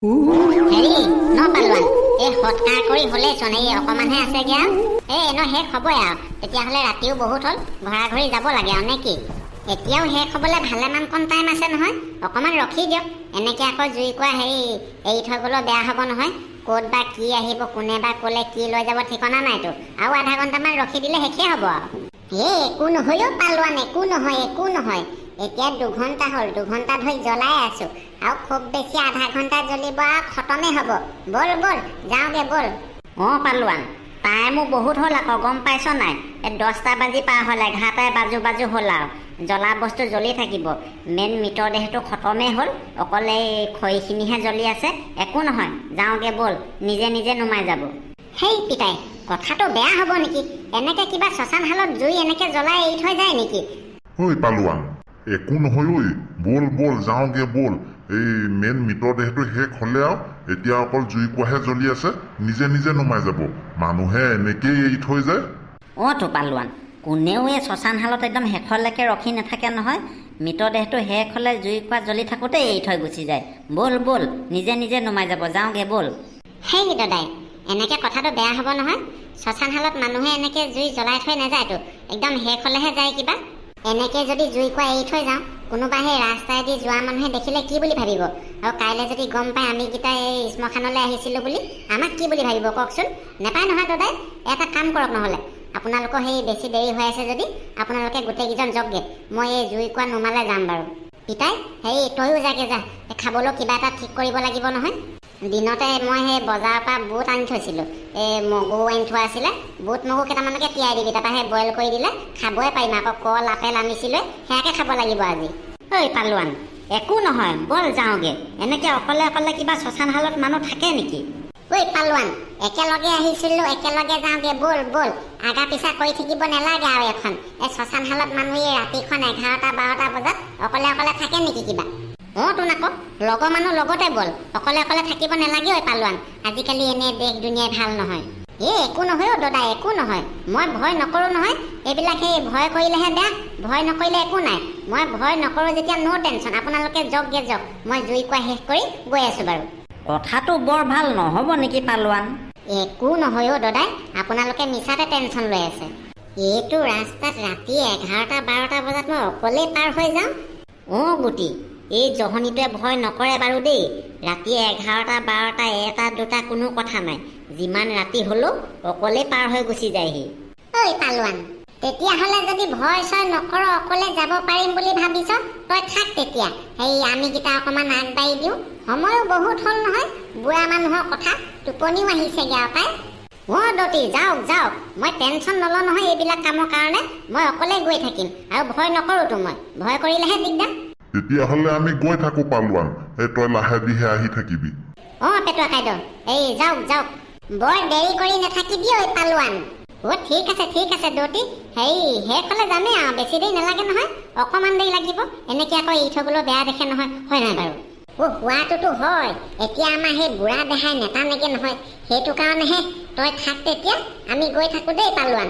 হেৰি ন পালোৱান, এই সৎকাৰ কৰি হ'লেইচোন, এই অকণমানহে আছেগৈ আৰু এনেও শেষ হ'বই আৰু। তেতিয়াহ'লে ৰাতিও বহুত হ'ল, ঘৰা ঘৰি যাব লাগে আৰু নে কি? এতিয়াও শেষ হ'বলৈ ভালেমানকণ টাইম আছে নহয়, অকণমান ৰখি দিয়ক। এনেকৈ আকৌ জুইকুৰা এৰি থৈ গ'লেও বেয়া হ'ব নহয়। ক'ত বা কি আহিব, কোনে বা ক'লে কি লৈ যাব ঠিকনা নাইতো। আৰু আধা ঘণ্টামান ৰখি দিলে শেষেই হ'ব আৰু। একো নহয় অ' পালোৱান, একো নহয়। এতিয়া 2 ঘণ্টা হ'ল, 2 ঘণ্টা ধৰি জ্বলাই আছো, আৰু খুব বেছি আধা ঘণ্টা জ্বলিব আৰু খতমেই হ'ব। ব'ল যাওঁগে ব'ল। অঁ পালোৱান, টাইমো বহুত হ'ল আকৌ, গম পাইছ নাই? 10টা বাজি পাৰ হ'ল, 11টাই বাজু হ'ল আৰু। জ্বলা বস্তু জ্বলি থাকিব, মেইন মৃতদেহটো খতমেই হ'ল, অকল এই খৰিখিনিহে জ্বলি আছে। একো নহয়, যাওঁগে ব'ল, নিজে নুমাই যাব। সেই পিতাই, কথাটো বেয়া হ'ব নেকি? এনেকে কিবা শ্মশান শালত জুই এনেকে জ্বলাই এৰি থৈ যায় নেকি? ঐ পালোৱান, একো নহয় ঐ, ব'ল যাওঁগে ব'ল। এই মেইন মৃতদেহটো শেষ হ'লে আৰু এতিয়া অকল জুইকুৰাহে জ্বলি আছে, নিজে নুমাই যাব। মানুহে এনেকেই এৰি থৈ যায়। অঁ তো পালোৱান, কোনেও এই শ্মশান শালত একদম শেষলৈকে ৰখি নাথাকে নহয়। মৃতদেহটো শেষ হ'লে জুইকুৰা জ্বলি থাকোঁতে এৰি থৈ গুচি যায়। ব'ল নিজে নুমাই যাব, যাওঁগে ব'ল। সেই দাদাই, এনেকে কথাটো বেয়া হ'ব নহয়। শ্মশান শালত মানুহে এনেকে জুই জ্বলাই থৈ নাযায়তো, একদম শেষ হ'লেহে যায় কিবা। এনেকে যদি জুইকুৰা এৰি থৈ যাওঁ, কোনোবা সেই ৰাস্তাইদি যোৱা মানুহে দেখিলে কি বুলি ভাবিব? আৰু কাইলৈ যদি গম পায় আমি কেইটা এই শ্মশানলৈ আহিছিলোঁ বুলি, আমাক কি বুলি ভাবিব কওকচোন? নেপায় নহয় দাদাই। এটা কাম কৰক নহ'লে, আপোনালোকৰ সেই বেছি দেৰি হৈ আছে যদি আপোনালোকে গোটেইকেইজন যাওকগৈ, মই এই জুইকুৰা নুমালে যাম বাৰু। পিতাই, তয়ো যাগে যা, খাবলৈ কিবা এটা ঠিক কৰিব লাগিব নহয়। দিনতে মই সেই বজাৰৰ পৰা বুট আনি থৈছিলোঁ, এই মগু আনি থোৱা আছিলে। বুট মগু কেইটামানকে তিয়াই দিবি, তাৰপৰা সেই বইল কৰি দিলে খাবই পাৰিম। আকৌ কল আপেল আনিছিলোঁ, সেয়াকে খাব লাগিব আজি। ঐ পালোৱান, একো নহয়, ব'ল যাওঁগে। এনেকে অকলে কিবা শ্মশান শালত মানুহ থাকে নেকি? ঐ পালোৱান, একেলগে আহিছিলোঁ, একেলগে যাওঁগে, ব'ল। আগা পিছা কৰি থাকিব নালাগে আৰু এখন। এই শ্মশান শালত মানুহ এই ৰাতিখন 11টা-12টা বজাত অকলে থাকে নেকি কিবা? অঁ তোন আকৌ, লগৰ মানুহ লগতে ব'ল, অকলে থাকিব নালাগে ঐ পালোৱান। আজিকালি এনেই দেশ দুনিয়াই ভাল নহয়। একো নহয় অ' দাদা, একো নহয়। মই ভয় নকৰোঁ নহয়, এইবিলাক সেই ভয় কৰিলেহে বেয়া, ভয় নকৰিলে একো নাই। মই ভয় নকৰোঁ যেতিয়া ন' টেনশ্যন। আপোনালোকে যাওকগে যাওক, মই জুইকুৰা শেষ কৰি গৈ আছোঁ বাৰু। কথাটো বৰ ভাল নহ'ব নেকি পালোৱান? একো নহয় অ' দাদাই, আপোনালোকে মিছাতে টেনশ্যন লৈ আছে। এইটো ৰাস্তাত ৰাতি 11টা-12টা বজাত মই অকলেই পাৰ হৈ যাওঁ। অঁ গুটি, এই জহনীটোৱে ভয় নকৰে বাৰু দেই। ৰাতি 11টা, 12টা, 1টা, 2টা কোনো কথা নাই। যিমান ৰাতি হ'লেও অকলেই পাৰ হৈ গুচি যায়হি। ঐ পালোৱান, তেতিয়াহ'লে যদি ভয় চয় নকৰ, অকলে যাব পাৰিম বুলি ভাবিছ, তই থাক তেতিয়া। আমি কেইটা অকণমান আগবাঢ়ি দিওঁ, সময়ো বহুত হ'ল নহয়। বুঢ়া মানুহৰ কথা, টোপনিও আহিছেগৈ আৰু পাই। অঁ দতি, যাওক, মই টেনশ্যন নলওঁ নহয় এইবিলাক কামৰ কাৰণে। মই অকলে গৈ থাকিম, আৰু ভয় নকৰোঁতো। মই ভয় কৰিলেহে দিগদাৰ। তেতিয়াহ'লে আমি গৈ থাকো পালোৱান, তই লাহে দিহে আহি থাকিবি। অঁ পেটুৱা কাইদেউ, যাওক, বৰ দেৰি কৰি নাথাকিবি ঐ পালোৱান। ঠিক আছে দতি, শেষ হ'লে যামেই আৰু, বেছি দেৰি নালাগে নহয়, অকণমান দেৰি লাগিব। এনেকৈ আকৌ এৰি থ'বলৈ বেয়া দেখে নহয়, হয় নাই বাৰু? হোৱাটোতো হয়, এতিয়া আমাৰ সেই বুঢ়া দেহাই নেটানেগে নহয়, সেইটো কাৰণেহে। তই থাক তেতিয়া, আমি গৈ থাকোঁ দেই পালোৱান।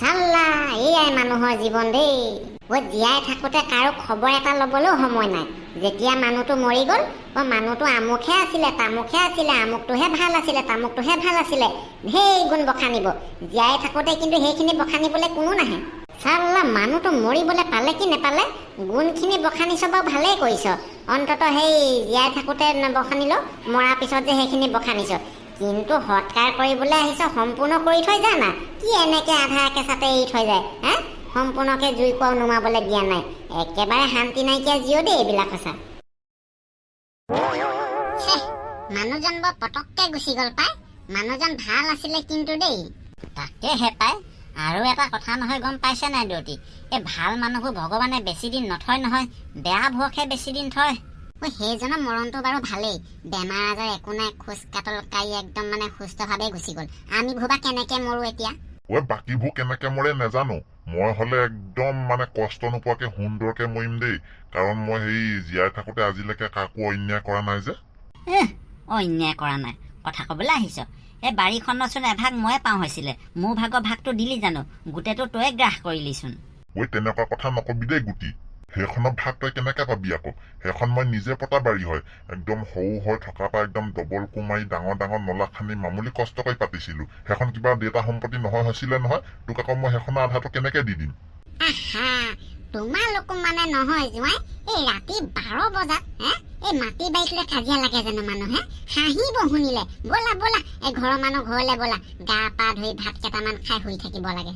চাল্লা, এয়াই মানুহৰ জীৱন দেই। জীয়াই থাকোঁতে কাৰো খবৰ এটা ল'বলৈও সময় নাই। যেতিয়া মানুহটো মৰি গ'ল, মানুহটো আমুকহে আছিলে, তামুকহে আছিলে, আমুকটোহে ভাল আছিলে, তামুকটোহে ভাল আছিলে, ঢেৰ গুণ বখানিব। জীয়াই থাকোঁতে কিন্তু সেইখিনি বখানিবলৈ কোনো নাহে। চাল্লা, মানুহটো মৰিবলৈ পালে কি নেপালে, গুণখিনি বখানিছ বাৰু, ভালেই কৰিছ। অন্ততঃ জীয়াই থাকোঁতে নবখানিলেও মৰাৰ পিছত যে সেইখিনি বখানিছ। কিন্তু সৎকাৰ কৰিবলৈ আহিছ, সম্পূৰ্ণ কৰি থৈ যা না। কি এনেকৈ আধা কেঁচাতে এৰি থৈ যায়, সম্পূৰ্ণকৈ জুইকুৰাও নুমাবলৈ দিয়া নাই। একেবাৰে শান্তি নাইকিয়া জিঅ' দেই এইবিলাক সঁচা। মানুহজন বৰ পটককৈ গুচি গ'ল পাই। মানুহজন ভাল আছিলে কিন্তু দেই। তাকেহে পাই, আৰু এটা কথা নহয়, গম পাইছে নাই দৌতি? এই ভাল মানুহবোৰ ভগৱানে বেছি দিন নথয় নহয়, বেয়া ভুৱকহে বেছি দিন থয়। সেইজনৰ মৰণটো বাৰু ভালেই, বেমাৰ আজাৰ একো নাই, খোজ কাটল কাই একদম মানে সুস্থভাৱে গুচি গ'ল। আমি ভুবা কেনেকে মৰো এতিয়া? বাকীবোৰ কেনেকে মৰে নাজানো, মই হ'লে একদম মানে কষ্ট নোপোৱাকে সুন্দৰকে মৰিম দেই। কাৰণ মই জীয়াই থাকোঁতে আজিলৈকে কাকো অন্যায় কৰা নাই যে। অন্যায় কৰা নাই কথা ক'বলৈ আহিছ? এই বাৰীখনৰচোন এভাগ ময়ে পাওঁ হৈছিলে, মোৰ ভাগৰ ভাগটো দিলি জানো? গোটেইটো তয়ে গ্ৰাস কৰিলিচোন। তেনেকুৱা কথা নকবি দেই গুটি। সেইখনৰ ভাত তই কেনেকে পাবি আকৌ? সেইখন মই নিজে পতা বাৰী হয়, একদম সৰু হৈ থকাৰ পৰা একদম ডবল কোমাৰি ডাঙৰ ডাঙৰ নলা খান্দি মামুলি কষ্ট কৰি পাতিছিলো। সেইখন কিবা দেউতা সম্পত্তি নহয় হৈছিলে নহয়, তোক আকৌ মই সেইখনৰ আধাটো কেনেকে দি দিম? আহা তোমালোকো মানে নহয় জোঁৱাই, এই ৰাতি 12 বজাত এই মাটি বাৰীত লৈ কাজিয়া লাগে জানো মানুহে? হাঁহিব শুনিলে। ব'লা ব'লা, এই ঘৰৰ মানুহ ঘৰলে ব'লা, গা পা ধুই ভাত কেইটামান খাই শুই থাকিব লাগে।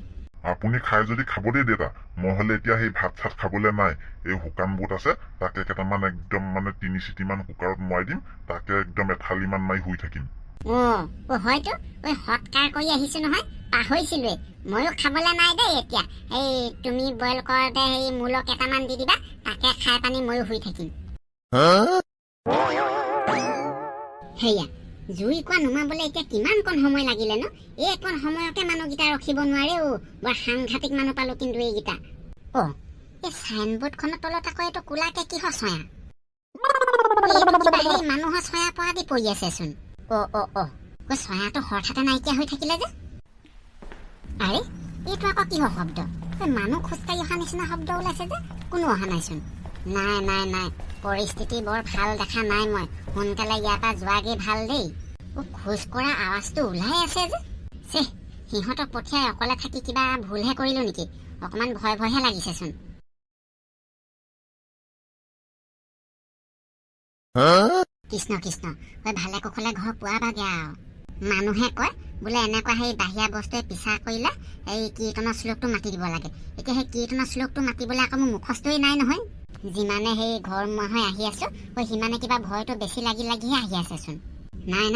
আপুনি খাই যদি খাব দেই দেউতা, মই হলে এতিয়া সেই ভাত চাত খাবলৈ নাই। এই শুকান বুট আছে, তাকে কেইটামান একদম মানে 3 চিটিমান কুকাৰত মৰাই দিম, তাকে একদম এথালিমান মাৰি শুই থাকিম। হয়তো ঐ সৎকাৰ কৰি আহিছো নহয়, পাহৰিছিলোৱে। ময়ো খাবলৈ নাই দেই এতিয়া। এই তুমি বইল কৰোঁতে সেই মূলো কেইটামান দি দিবা, তাকে খাই পানি ময়ো শুই থাকিম। সেয়া জুই কোৱা নুমাবলৈ এতিয়া কিমান কণ সময় লাগিলে ন? এই অকণ সময়কে মানুহকেইটা ৰখিব নোৱাৰে। বৰ সাংঘাতিক মানুহ পালো কিন্তু এইকেইটা। এই চাইনবোৰ্ডখনৰ তলত আকৌ এইটো কোলাকে কিহৰ ছয়া? সেই মানুহৰ ছয়া পৰা দি পৰি আছেচোন। ছয়াটো হঠাতে নাইকিয়া হৈ থাকিলে যে। আৰে এইটো আকৌ কিহৰ শব্দ? মানুহ খোজকাঢ়ি অহা নিচিনা শব্দ ওলাইছে যে, কোনো অহা নাইচোন। নাই পৰিস্থিতি বৰ ভাল দেখা নাই মই। সোনকালে ইয়াৰ পৰা যোৱাগে ভাল দেই। খোজ কৰা আৱাজটো ওলাই আছে যে। সিহঁতক পঠিয়াই অকলে থাকি কিবা ভুলহে কৰিলো নেকি? অকমান ভয়হে লাগিছেচোন। কৃষ্ণ কৃষ্ণ, ভালে কুশলে ঘৰ পোৱাবাগে আৰু। মানুহে কয় বোলে এনেকুৱা সেই বাহিৰা বস্তুৱে পিছা কৰিলে এই কীৰ্তনৰ শ্লোকটো মাতি দিব লাগে। এতিয়া সেই কীৰ্তনৰ শ্লোকটো মাতিবলৈ আকৌ মোৰ মুখস্থই নাই নহয়। যিমানে সেই ঘৰ হৈ আহি আছো, সিমানে কিবা ভয়টো বেছি লাগিহে আহি আছেচোন। নাই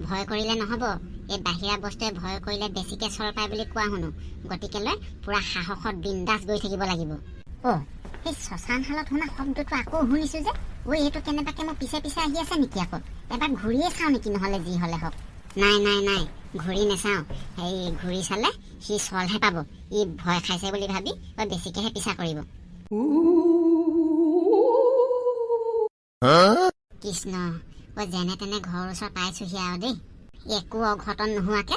ভয় কৰিলে নহব। এই বাহিৰা বস্তুৱে ভয় কৰিলে বেছিকে চল পায় বুলি কোৱা শুনো। গতিকে লৈ পুৰা সাহসত বিন্দাস গৈ থাকিব লাগিব। সেই শ্মশানশালত শুনা শব্দটো আকৌ শুনিছো যে। এইটো কেনেবাকে মোৰ পিছে পিছে আহি আছে নেকি আকৌ? এবাৰ ঘূৰিয়ে চাওঁ নেকি নহলে যি হলে হওক। নাই ঘূৰি নাচাওঁ। সেই ঘূৰি চালে সি চলহে পাব। ই ভয় খাইছে বুলি ভাবি বেছিকেহে পিছা কৰিব। কৃষ্ণ, যেনে তেনে ঘৰৰ ওচৰ পাইছোহি আৰু দেই। একো অঘটন নোহোৱাকে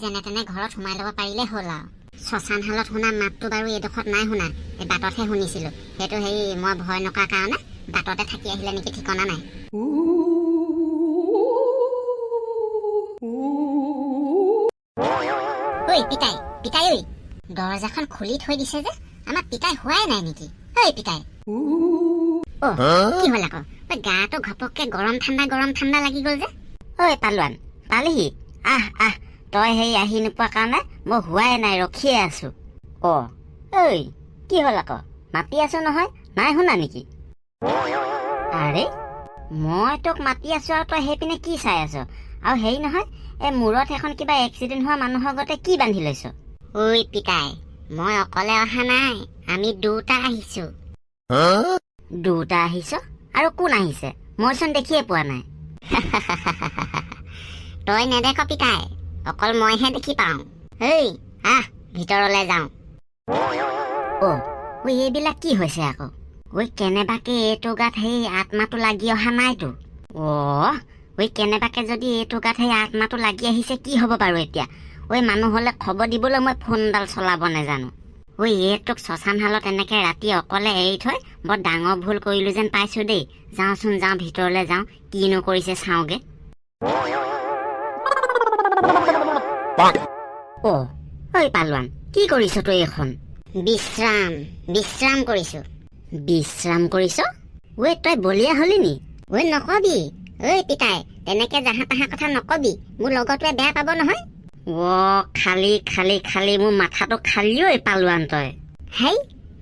যেনে তেনে ঘৰত সোমাই ল'ব পাৰিলে হ'ল আৰু। শ্মশানশালত শুনা মাতটো বাৰু এইডোখৰত নাই শুনা, এই বাটতহে শুনিছিলো। সেইটো হেৰি মই ভয় নকৰা কাৰণে বাটতে থাকি আহিলে নেকি ঠিকনা নাই। পিতাই দৰজাখন খুলি থৈ দিছে যে, আমাৰ পিতাই হোৱাই নাই নেকি? পিতাই কি হল আকৌ? গাটো ঘপককে গৰম ঠাণ্ডা লাগি গল যে। পালোৱান পালিহি? আহ তই সেই আহি নোপোৱা কাৰণে মই হোৱাই নাই, ৰখিয়ে আছো। কি হল আকৌ? মাতি আছো নহয়, নাই শুনা নেকি? আৰে মই তোক মাতি আছো আৰু তই সেইপিনে কি চাই আছ? আৰু হেৰি নহয়, এই মূৰত এখন কিবা এক্সিডেণ্ট হোৱা মানুহৰ গতে কি বান্ধি লৈছ? পিতাই, মই অকলে অহা নাই, আমি দুটা আহিছো। দুটা আহিছ? আৰু কোন আহিছে? মইচোন দেখিয়ে পোৱা নাই। তই নেদেখ পিতাই, অকল মইহে দেখি পাওঁ। আহ ভিতৰলে যাওঁ। এইবিলাক কি হৈছে আকৌ? কেনেবাকে এইটো গাত সেই আত্মাটো লাগি অহা নাইতো। কেনেবাকে যদি এইটো গাত সেই আত্মাটো লাগি আহিছে কি হব বাৰু এতিয়া? মানুহ হলে খবৰ দিবলৈ মই ফোনডাল চলাব নাজানো। এইটোক শ্মশানশালত এনেকে ৰাতি অকলে এৰি থৈ বৰ ডাঙৰ ভুল কৰিলো যেন পাইছো দেই। যাওঁচোন ভিতৰলে যাওঁ, কিনো কৰিছে চাওঁগে। পালোৱান কি কৰিছ তই? এখন বিশ্ৰাম কৰিছো। বিশ্ৰাম কৰিছ? তই বলিয়া হলি নি? নকবি পিতাই, তেনেকে জাহা তাহা কথা নকবি, মোৰ লগৰটোৱে বেয়া পাব নহয়। খালি মোৰ মাথাটো খালি। পালোৱান তই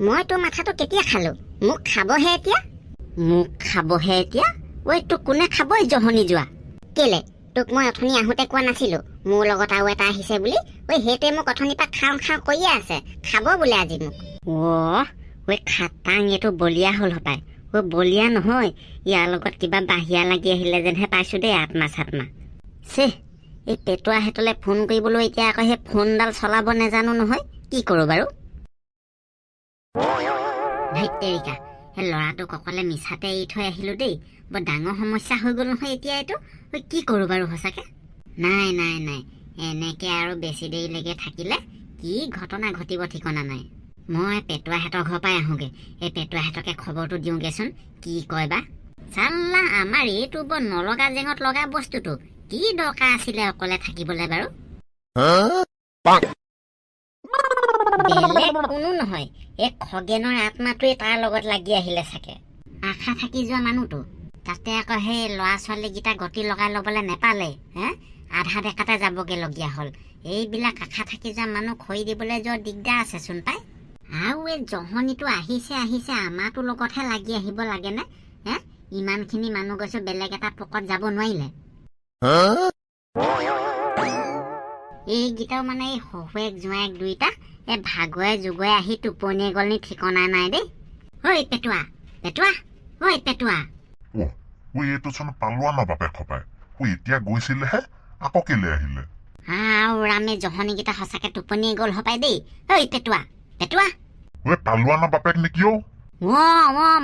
মই তোৰ মাথাটো কেতিয়া খালো? মোক খাবহে এতিয়া। মোক খাবহে এতিয়া? তোক কোনে খাব জহনি যোৱা? কেলে? তোক মই অথনি আহোঁতে কোৱা নাছিলো মোৰ লগত আৰু এটা আহিছে বুলি? সেইটোৱে মোক অথনিৰ পৰা খাওঁ কৈয়ে আছে, খাব বোলে আজি মোক। খাটাং, এইটো বলিয়া হল হপায়। বলিয়া নহয়, ইয়াৰ লগত কিবা বাহিয়া লাগি আহিলে যেনহে পাইছো দেই, আত্মা চাত্মা। এই পেটুৱা হেতলে ফোন কৰিবলৈ এতিয়া আকৌ সেই ফোনডাল চলাব নেজানো নহয়, কি কৰো বাৰু? ধেইতেৰিকা, সেই ল'ৰাটোক অকলে মিছাতে এৰি থৈ আহিলো দেই। বৰ ডাঙৰ সমস্যা হৈ গল নহয় এতিয়া এইটো। কি কৰো বাৰু সঁচাকে? নাই এনেকে আৰু বেছি দেৰিলৈকে থাকিলে কি ঘটনা ঘটিব ঠিকনা নাই। মই পেটুৱাহঁতৰ ঘৰৰ পৰাই আহোঁগে। এই পেটুৱাহঁতকে খবৰটো দিওঁগেচোন, কি কয় বা। চাল্লা, আমাৰ এইটো বৰ নলগা জেঙত লগা বস্তুটো কি দৰকাৰ আছিলে অকলে থাকিবলৈ বাৰু? বেলেগ কোনো নহয়, এই খগেনৰ আত্মাটোৱে তাৰ লগত লাগি আহিলে চাগে। আশা থাকি যোৱা মানুহটো তাতে আকৌ সেই ল'ৰা ছোৱালীকেইটা গতি লগাই ল'বলৈ নেপালে। আধা ডেকাতে যাবগৈ লগীয়া হ'ল। এইবিলাক আশা থাকি যোৱা মানুহ খৰি দিবলৈ যোৱা দিগদাৰ আছেচোন পাই। আৰু এই জহনীটো আহিছে আমাৰতো লগতহে লাগি আহিব লাগেনে? ইমানখিনি মানুহ গৈছো, বেলেগ এটা পকত যাব নোৱাৰিলে। এইকেইটাও মানে এই শহুৱেক জোঁৱায়েক দুইটা এই ভাগৰে যুগৰে আহি টোপনিয়ে গ'ল নি ঠিকনা নাই দেই। ঐ পেটুৱা, পেটুৱা, ঐ পেটুৱা। এইটো চোন পালোৱা ন বাপেক খপাই। এতিয়া গৈছিলেহে, আকৌ কেলে আহিলে? ৰামে জহনীকেইটা সঁচাকে টোপনিয়ে গ'ল হপাই দেই। ঐ পেটুৱা, পেটুৱা। পালোৱা ন বাপেক নেকি?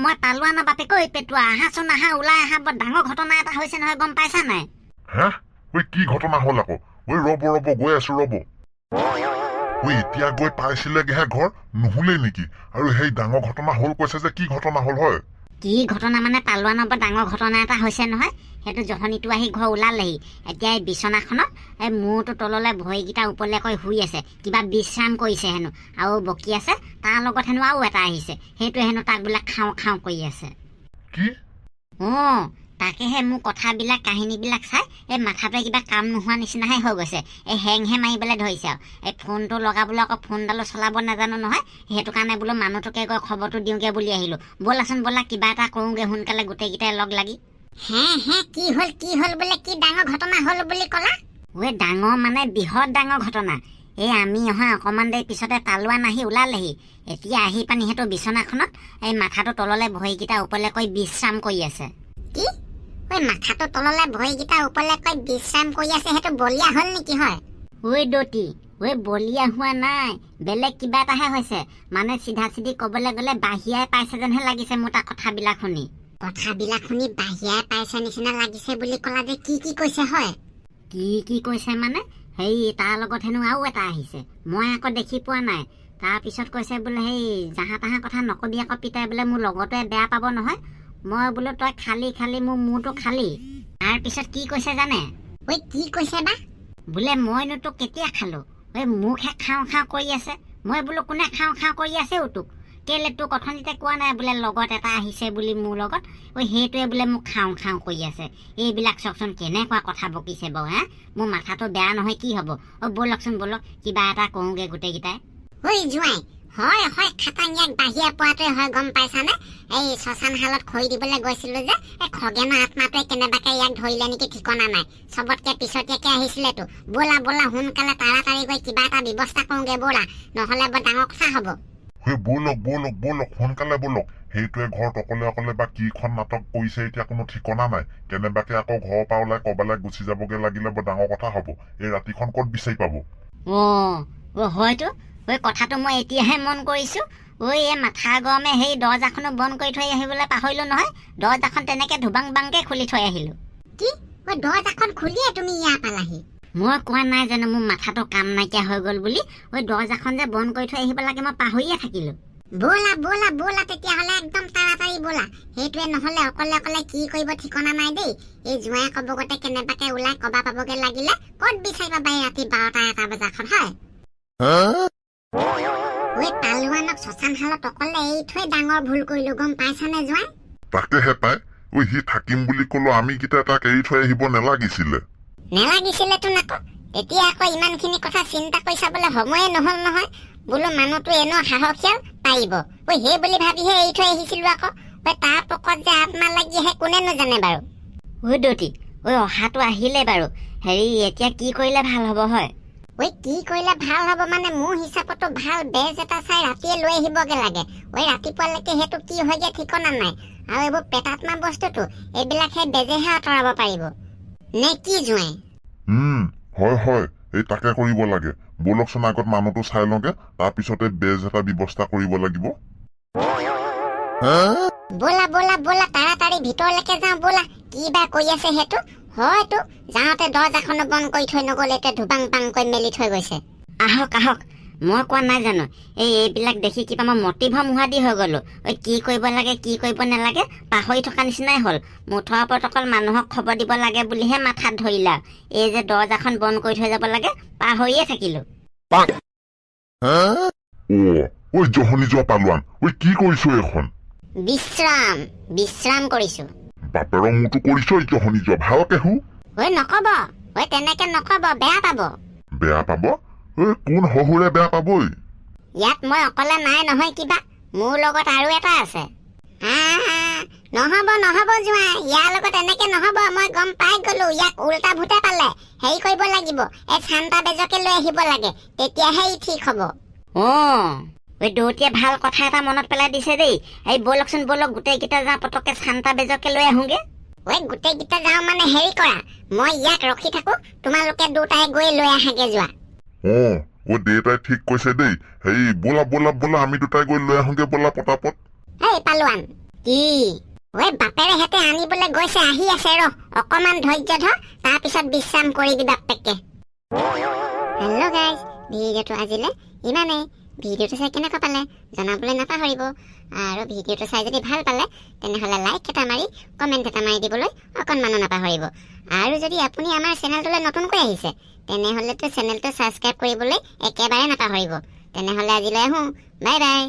মই পালোৱা ন বাপেক। ঐ পেটুৱা, আহাচোন আহা, ওলাই আহা, বৰ ডাঙৰ ঘটনা এটা হৈছে নহয়, গম পাইছা নাই? কি ঘটনা হ'ল আকৌ? ৰ'ব গৈ আছো ৰ'ব। এতিয়া গৈ পাইছিলেগেহে ঘৰ, নুহুলেই নেকি? আৰু সেই ডাঙৰ ঘটনা হ'ল কৈছে যে, কি ঘটনা হ'ল হয়? কি ঘটনা মানে পালোৱা ন বৰ ডাঙৰ ঘটনা এটা হৈছে নহয়। সেইটো জহনীটো আহি ঘৰ ওলালেহি। এতিয়া এই বিচনাখনত এই মূৰটো তললৈ ভৰিকেইটা ওপৰলৈ কৈ শুই আছে, কিবা বিশ্ৰাম কৰিছে হেনো। আৰু বকি আছে, তাৰ লগত হেনো আৰু এটা আহিছে, সেইটোৱে হেনো তাক বোলে খাওঁ খাওঁ কৰি আছে। কি? তাকেহে মোৰ কথাবিলাক কাহিনীবিলাক চাই এই মাথাটোৱে কিবা কাম নোহোৱা নিচিনাহে হৈ গৈছে। এই হেংহে মাৰিবলৈ ধৰিছে আৰু। এই ফোনটো লগাবলৈ আকৌ ফোনডালো চলাব নাজানো নহয়, সেইটো কাৰণে বোলো মানুহটোকে গৈ খবৰটো দিওঁগে বুলি আহিলো। ব'লাচোন ব'লা, কিবা এটা কৰোঁগে সোনকালে গোটেইকেইটাই লগ লাগি। কি হ'ল বোলে? কি ডাঙৰ ঘটনা হ'ল বুলি ক'লা? ডাঙৰ মানে বৃহৎ ডাঙৰ ঘটনা। এই আমি অহা অকণমান দেৰি পিছতে পালোৱা নাহি ওলালেহি। এতিয়া আহি পানি সেইটো বিচনাখনত এই মাথাটো তললৈ ভৰিকেইটা ওপৰলৈ কৈ বিশ্ৰাম কৰি আছে। কি? মাথাটো তললৈ ভৰিকেইটা ওপৰলৈ কৈ বিশ্ৰাম কৰি আছে, সেইটো বলিয়া হ'ল নেকি হয়? দতি, বলিয়া হোৱা নাই, বেলেগ কিবা এটাহে হৈছে। মানে চিধা চিধি ক'বলৈ গ'লে বাহিৰাই পাইছে যেনহে লাগিছে মোৰ তাৰ কথাবিলাক শুনি। কথাবিলাক শুনি বাহিৰাই পাইছে নিচিনা লাগিছে বুলি ক'লা যে, কি কৈছে হয়? কি কৈছে মানে হেৰি, তাৰ লগত হেনো আৰু এটা আহিছে, মই আকৌ দেখি পোৱা নাই। তাৰপিছত কৈছে বোলে সেই জাহা তাহা কথা নকবি আকৌ পিতাই, বোলে মোৰ লগতে বেয়া পাব নহয়। মই বোলো তই খালি মোৰ মূৰটো খালি। তাৰপিছত কি কৈছে জানে? কি কৈছে বা? বোলে মইনো তোক কেতিয়া খালো? মোকহে খাওঁ খাওঁ কৰি আছে। মই বোলো কোনে খাওঁ খাওঁ কৰি আছে তোক? কেলে তোক অথনিতে কোৱা নাই বোলে লগত এটা আহিছে বুলি মোৰ লগত? সেইটোৱে বোলে মোক খাওঁ খাওঁ কৰি আছে। এইবিলাক চাওকচোন কেনেকুৱা কথা বকিছে বাৰু। মোৰ মাথাটো বেয়া নহয় কি হ'ব? ব'লকচোন ব'লক, কিবা এটা কৰোঁগে গোটেইকেইটাই। জোঁৱাই, হয় খাটাঙিয়াক বাহিৰে পোৱাটোৱে হয়, গম পাইছানে? এই শ্মশান শালত খৰি দিবলৈ গৈছিলো যে, এই খগেনৰ আত্মাটোৱে কেনেবাকে ইয়াক ধৰিলে নেকি ঠিকনা নাই। চবতকে পিছতীয়াকে আহিছিলেতো। ব'লা সোনকালে তাড়াতাড়ি গৈ কিবা এটা ব্যৱস্থা কৰোঁগে ব'লা, নহ'লে বৰ ডাঙৰ কথা হ'ব। ব'লক সোনকালে ব'লক। সেইটোৱে ঘৰত অকলে বা কিখন নাটক কৰিছে এতিয়া কোনো ঠিকনা নাই। কেনেবাকে আকৌ ঘৰৰ পৰা ওলাই ক'বালৈ গুচি যাবগে লাগিলে বৰ ডাঙৰ কথা হ'ব। এই ৰাতিখন ক'ত বিচাৰি পাব? হয়তো কথাটো মই এতিয়াহে মন কৰিছো। এই মাথা গৰমে সেই দৰ্জাখনো বন্ধ কৰি থৈ আহিবলৈ পাহৰিলো নহয়। দৰ্জাখন তেনেকে ধুবাং বাংকে খুলি থৈ আহিলো। কি? দৰ্জাখন খুলিয়ে তুমি ইয়াৰ পালাহি? মই কোৱা নাই জানো মোৰ মাথাটো কাম নাইকিয়া হৈ গ'ল বুলি? দৰ্জাখন যে বন্ধ কৰি থৈ আহিব লাগে মই পাহৰিয়ে থাকিলো। ব'লা তেতিয়াহ'লে একদম তাড়াতাড়ি ব'লা। সেইটোৱে নহ'লে অকলে কি কৰিব ঠিকনা নাই দেই। এই জোঁৱাই কবগতে কেনেবাকে ওলাই কবা পাবগে লাগিলে ক'ত বিচাৰি পাবা এই ৰাতি 12টা-1টা বজাখন হয়? পালোৱানক শ্মশান শালত অকলে এৰি থৈ ডাঙৰ ভুল কৰিলো, গম পাইছানে জোঁৱাই? তাকেহে পাই। সি থাকিম বুলি ক'লো, আমি কেইটা তাক এৰি থৈ আহিব নেলাগিছিলেতো নাকো। এতিয়া আকৌ ইমানখিনি কথা চিন্তা কৰি চাবলৈ সময়ে নহ'ল নহয়। বোলো মানুহটো এনেও সাহসীয়াল, পাৰিব। সেই বুলি ভাবিহে এৰি থৈ আহিছিলো আকৌ। তাৰ পকত যে আত্মা লাগি আহে কোনেনো জানে বাৰু? দতি, অহাটো আহিলে বাৰু। হেৰি, এতিয়া কি কৰিলে ভাল হ'ব হয়? কি কৰিলে ভাল হ'ব মানে মোৰ হিচাপতো ভাল বেজ এটা চাই ৰাতিয়ে লৈ আহিবগে লাগে। ৰাতিপুৱালৈকে সেইটো কি হয়গে ঠিকনা নাই। আৰু এইবোৰ পেটাত্মা বস্তুটো, এইবিলাক সেই বেজেহে আঁতৰাব পাৰিব নে কি জোঁৱাই? হয়, এই তাকে কৰিব লাগে। ব'লকচোন আগত মানুহটো চাই লওঁগে, তাৰপিছতে বেজ এটা ব্যৱস্থা কৰিব লাগিব। ব'লা তাড়াতাড়ি ভিতৰলৈকে যাওঁ ব'লা। কি বা কৰি আছে সেইটো? হয়তো যাওঁতে দৰ্জাখনো বন্ধ কৰি থৈ নগ'ল, এতিয়া ধুবাং বাং কৰি মেলি থৈ গৈছে। আহক মই কোৱা নাই জানো এইবিলাক দেখি কিবা মই মটিভৰ মুহাদি হৈ গলো কি কৰিব লাগে কি কৰিব নালাগে পাহৰি থকা নিচিনাই হ'ল মুঠৰ ওপৰত অকল মানুহক খবৰ দিব লাগে বুলিহে মাথাত ধৰিলা এই যে দৰ্জাখন বন্ধ কৰি থৈ যাব লাগে পাহৰিয়ে থাকিলো ঐ জহনি যোৱা পালোৱান ঐ কি কৰিছ এখন বিশ্ৰাম কৰিছো বাপেৰৰ মোৰটো কৰিছ জহনি যোৱা ভালকে হু ঐ নকব ঐ তেনেকে নকব বেয়া পাব কোন শহুৰে বেয়া পাবই ইয়াত মই অকলে নাই নহয় কিবা মোৰ লগত আৰু এটা আছে নহব জোঁৱাই ইয়াৰ লগত এনেকে নহব মই গম পাই গলো ইয়াক উল্টা ভূতে পালে হেৰি কৰিব লাগিব এই চান্তা বেজকে লৈ আহিব লাগে তেতিয়াহে ই ঠিক হব দৌতিয়ে ভাল কথা এটা মনত পেলাই দিছে দেই এই বলকচোন বলক গোটেইকেইটা যাওঁ পটককে চান্তা বেজকে লৈ আহোগে গোটেইকেইটা যাওঁ মানে হেৰি কৰা মই ইয়াত ৰখি থাকো তোমালোকে দুটাই গৈ লৈ আহাগে যোৱা দেউতাই ঠিক কৈছে দেই হেৰি বোলা আমি দুটাই গৈ লৈ আহোগে বোলা পটাপট এই পালোৱান কি বাপেৰে হেতে আনিবলৈ গৈছে আহি আছে অকমান ধৈৰ্য ধৰ তাৰপিছত বিশ্ৰাম কৰি দিবা বাপেকে হেল্ল' গাইজ ভিডিঅ'টো আজিলে ইমানেই ভিডিঅ'টো চাই কেনেকুৱা পালে জনাবলৈ নাপাহৰিব আৰু ভিডিঅ'টো চাই যদি ভাল পালে তেনেহ'লে লাইক এটা মাৰি কমেণ্ট এটা মাৰি দিবলৈ অকণমানো নাপাহৰিব আৰু যদি আপুনি আমাৰ চেনেলটোলৈ নতুনকৈ আহিছে তেনেহ'লেতো চেনেলটো ছাবস্ক্ৰাইব কৰিবলৈ একেবাৰে নাপাহৰিব তেনেহ'লে আজিলৈ আহোঁ বাই বাই